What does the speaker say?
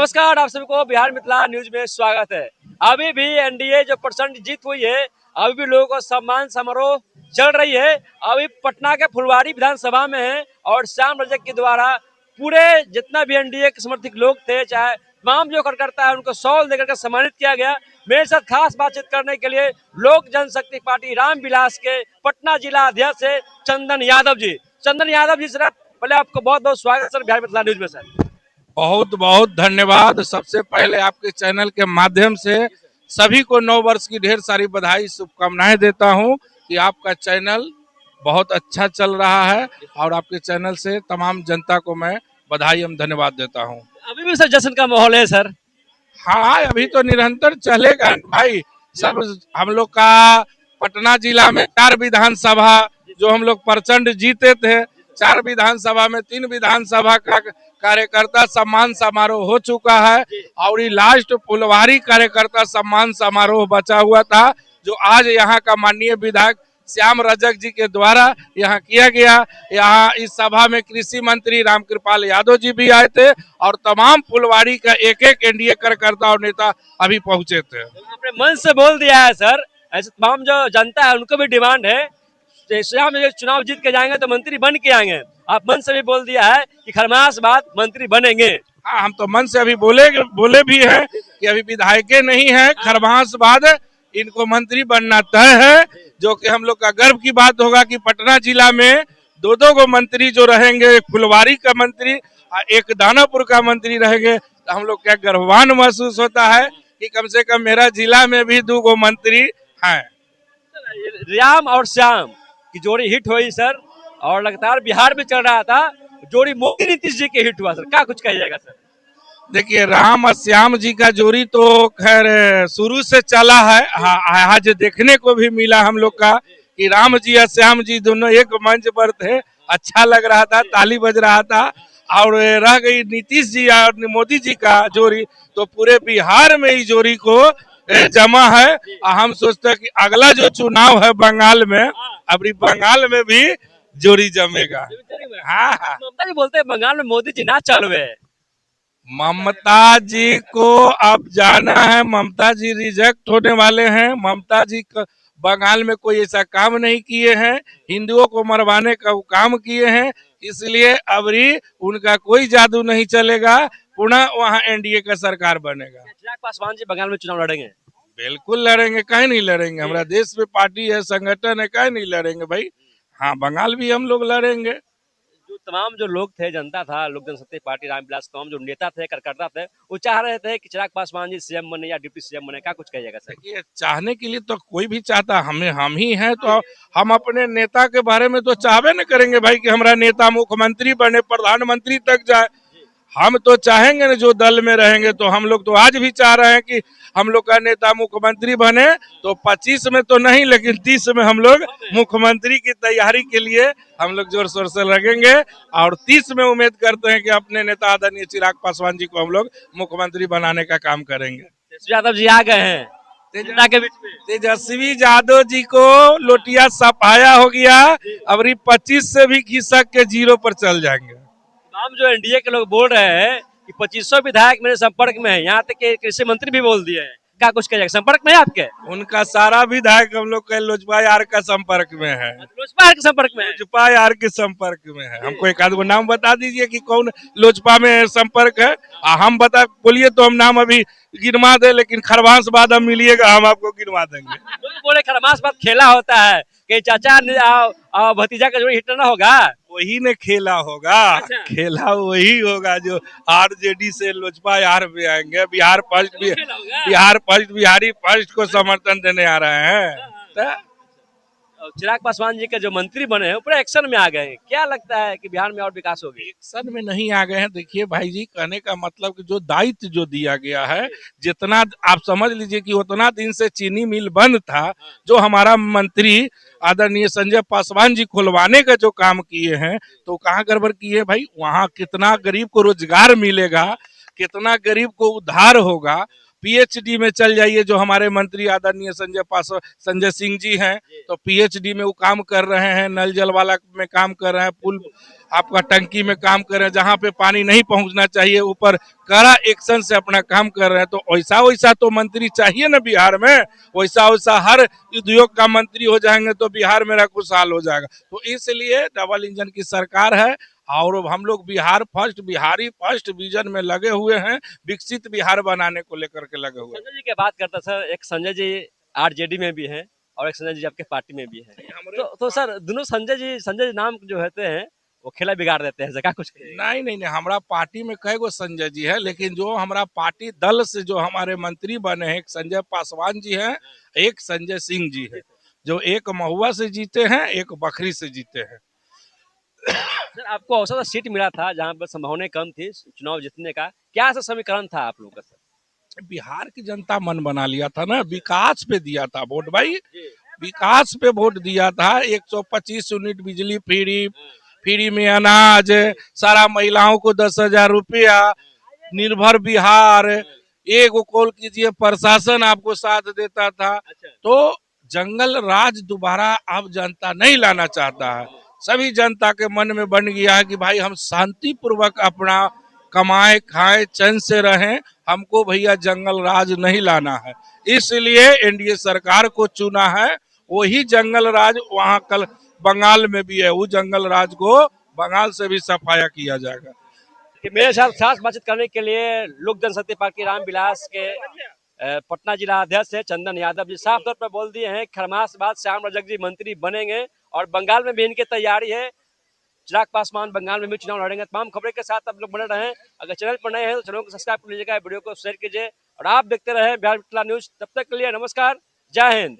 नमस्कार, आप सभी को बिहार मिथिला न्यूज में स्वागत है। अभी भी एनडीए जो परसेंट जीत हुई है, अभी भी लोगों को सम्मान समारोह चल रही है। अभी पटना के फुलवारी विधानसभा में है और श्याम रजक के द्वारा पूरे जितना भी एनडीए के समर्थक लोग थे, चाहे तमाम जो कार्यकर्ता है, उनको शॉल देकर के सम्मानित किया गया। मेरे साथ खास बातचीत करने के लिए लोक जनशक्ति पार्टी रामविलास के पटना जिला अध्यक्ष है चंदन यादव जी। चंदन यादव जी, सर पहले आपको बहुत बहुत स्वागत सर बिहार मिथिला न्यूज में। सर बहुत बहुत धन्यवाद। सबसे पहले आपके चैनल के माध्यम से सभी को नव वर्ष की ढेर सारी बधाई शुभकामनाएं देता हूं कि आपका चैनल बहुत अच्छा चल रहा है और आपके चैनल से तमाम जनता को मैं बधाई एवं धन्यवाद देता हूं। अभी भी सर जश्न का माहौल है सर? हाँ, अभी तो निरंतर चलेगा भाई। सब हम लोग का पटना जिला में 4 विधानसभा जो हम लोग प्रचंड जीते थे, 4 विधानसभा में 3 विधानसभा का कार्यकर्ता सम्मान समारोह हो चुका है और ये लास्ट फुलवारी कार्यकर्ता सम्मान समारोह बचा हुआ था, जो आज यहाँ का माननीय विधायक श्याम रजक जी के द्वारा यहाँ किया गया। यहाँ इस सभा में कृषि मंत्री रामकृपाल यादव जी भी आए थे और तमाम फुलवारी का एक एक एनडीए कार्यकर्ता और नेता अभी पहुंचे थे। आपने मन से बोल दिया है सर, ऐसे तमाम जो जनता है उनको भी डिमांड है, श्याम में चुनाव जीत के जाएंगे तो मंत्री बन के आएंगे। आप मन से भी बोल दिया है कि खरमास बाद मंत्री बनेंगे। हाँ, हम तो मन से अभी बोले भी हैं कि अभी विधायक नहीं है, खरमास बाद इनको मंत्री बनना तय है, जो कि हम लोग का गर्व की बात होगा कि पटना जिला में दो गो मंत्री जो रहेंगे, एक फुलवारी का मंत्री और एक दानापुर का मंत्री रहेंगे, तो हम लोग क्या गर्ववान महसूस होता है कि कम से कम मेरा जिला में भी 2 गो मंत्री हैं। राम और श्याम की जोड़ी हिट हुई सर, और लगातार बिहार में चल रहा था जोड़ी मोदी नीतीश जी के हिट हुआ सर, क्या कुछ कहिएगा सर? देखिए, राम और श्याम जी का जोड़ी तो खैर शुरू से चला है। आज देखने को भी मिला हम लोग का कि राम जी और श्याम जी दोनों एक मंच पर थे, अच्छा लग रहा था, ताली बज रहा था। और रह गई नीतीश जी और मोदी जी का जोड़ी, तो पूरे बिहार में इस जोड़ी को जमा है। हम सोचते हैं कि अगला जो चुनाव है बंगाल में, अभी बंगाल में भी जोड़ी जमेगा। हाँ, ममता जी बोलते हैं बंगाल में मोदी जी ना चलवे। ममता जी को अब जाना है, ममता जी रिजेक्ट होने वाले हैं। ममता जी बंगाल में कोई ऐसा काम नहीं किए हैं, हिंदुओं को मरवाने का वो काम किए हैं, इसलिए अबरी उनका कोई जादू नहीं चलेगा, पुनः वहाँ एनडीए का सरकार बनेगा। चिराग पासवान जी बंगाल में चुनाव लड़ेंगे? बिल्कुल लड़ेंगे, कहीं नहीं लड़ेंगे। हमारा देश में पार्टी है, संगठन है, कहीं नहीं लड़ेंगे भाई। हाँ, बंगाल भी हम लोग लड़ेंगे। जो तमाम जो लोग थे, जनता था, लोक जनशक्ति पार्टी रामविलास, तमाम जो नेता थे, कार्यकर्ता थे, वो चाह रहे थे कि चिराग पासवान जी सीएम बने या डिप्टी सीएम बने, क्या कुछ कहिएगा सर? देखिए, चाहने के लिए तो कोई भी चाहता, हम ही हैं, तो हम अपने नेता के बारे में तो चाहबे न करेंगे भाई कि हमारा नेता मुख्यमंत्री बने, प्रधानमंत्री तक जाए। हम तो चाहेंगे न, जो दल में रहेंगे। तो हम लोग तो आज भी चाह रहे हैं कि हम लोग का नेता मुख्यमंत्री बने, तो 25 में तो नहीं, लेकिन 30 में हम लोग मुख्यमंत्री की तैयारी के लिए हम लोग जोर शोर से लगेंगे। और 30 में उम्मीद करते हैं कि अपने नेता आदरणीय चिराग पासवान जी को हम लोग मुख्यमंत्री बनाने का काम करेंगे। तेजस्वी यादव जी आ गए हैं जनता के बीच में। तेजस्वी यादव जी को लोटिया सफाया हो गया, अब 25 से भी खिसक के 0 पर चल जाएंगे। हम जो एनडीए के लोग बोल रहे हैं कि 2500 विधायक मेरे संपर्क में है, यहाँ तक कि कृषि मंत्री भी बोल दिए हैं, क्या कुछ कहिएगा? संपर्क में है आपके? उनका सारा विधायक हम लोग के लोजपा यार का संपर्क में है। लोजपा के संपर्क में है? लोजपा यार के संपर्क में है। हमको एक आध गो नाम बता दीजिए कि कौन लोजपा में संपर्क है। हम बता, बोलिए तो हम नाम अभी गिनवा दे, लेकिन खरवास बाद हम मिलिएगा, हम आपको गिनवा देंगे। लोग बोले खरमास बाद खेला होता है कि चाचा भतीजा का जोड़ी हिट ना होगा, वही ने खेला होगा। अच्छा। खेला वही होगा जो आरजेडी से लोजपा यार में आएंगे। बिहार फर्स्ट बिहारी फर्स्ट को समर्थन देने आ रहे हैं। चिराग पासवान जी के जो मंत्री बने हैं पूरे एक्शन में आ गए हैं, क्या लगता है कि बिहार में और विकास होगी? एक्शन में नहीं आ गए हैं। देखिए भाई जी, कहने का मतलब कि जो दायित्व जो दिया गया है, जितना आप समझ लीजिए कि उतना दिन से चीनी मिल बंद था, जो हमारा मंत्री आदरणीय संजय पासवान जी खुलवाने का जो काम किए हैं, तो कहाँ गड़बड़ किए भाई? वहाँ कितना गरीब को रोजगार मिलेगा, कितना गरीब को उद्धार होगा। पीएचडी में चल जाइए, जो हमारे मंत्री आदरणीय संजय सिंह जी हैं, तो पीएचडी में वो काम कर रहे हैं, नल जल वाला में काम कर रहे हैं, पुल आपका टंकी में काम कर रहे हैं, जहाँ पे पानी नहीं पहुंचना चाहिए ऊपर कड़ा एक्शन से अपना काम कर रहे हैं। तो वैसा वैसा तो मंत्री चाहिए ना बिहार में, वैसा वैसा हर उद्योग का मंत्री हो जाएंगे तो बिहार मेरा खुशहाल हो जाएगा। तो इसलिए डबल इंजन की सरकार है और हम लोग बिहारी फर्स्ट विजन में लगे हुए हैं, विकसित बिहार बनाने को लेकर के लगे हुए हैं। संजय जी की बात करता सर, एक संजय जी आरजेडी में भी हैं और एक संजय जी आपके पार्टी में भी हैं। तो सर दोनों संजय जी नाम जो होते हैं वो खेला बिगाड़ देते हैं, जगह कुछ नहीं, हमारा पार्टी में कई गो संजय जी है, लेकिन जो हमारा पार्टी दल से जो हमारे मंत्री बने हैं, एक संजय पासवान जी हैं, एक संजय सिंह जी है, जो एक महुआ से जीते हैं, एक बखरी से जीते हैं। सर आपको औसत सीट मिला था जहां पर संभावनाएं कम थी चुनाव जीतने का, क्या ऐसा समीकरण था आप लोगों का सर? बिहार की जनता मन बना लिया था ना, विकास पे दिया था वोट भाई, विकास पे वोट दिया था। 125 यूनिट बिजली फ्री में अनाज, सारा महिलाओं को 10,000 रुपया, निर्भर बिहार, एक कॉल कीजिए प्रशासन आपको साथ देता था। तो जंगल राज दोबारा अब जनता नहीं लाना चाहता है, सभी जनता के मन में बन गया है कि भाई हम शांति पूर्वक अपना कमाए खाए चैन से रहें, हमको भैया जंगल राज नहीं लाना है। इसलिए एनडीए सरकार को चुना है। वही जंगल राज वहाँ कल बंगाल में भी है, वो जंगल राज को बंगाल से भी सफाया किया जाएगा। मेरे साथ खास बातचीत करने के लिए लोक जनशक्ति पार्टी रामविलास के पटना जिला अध्यक्ष है चंदन यादव जी, साफ तौर पर बोल दिए हैं खरमास बाद श्याम रजक जी मंत्री बनेंगे और बंगाल में भी इनकी तैयारी है। चिराग पासवान बंगाल में भी चुनाव लड़ेंगे। तमाम खबरें के साथ आप लोग बने रहें। अगर चैनल पर नए हैं तो चैनल को सब्सक्राइब कर लीजिएगा, वीडियो को शेयर कीजिए और आप देखते रहे बिहार मिथिला न्यूज। तब तक के लिए नमस्कार, जय हिंद।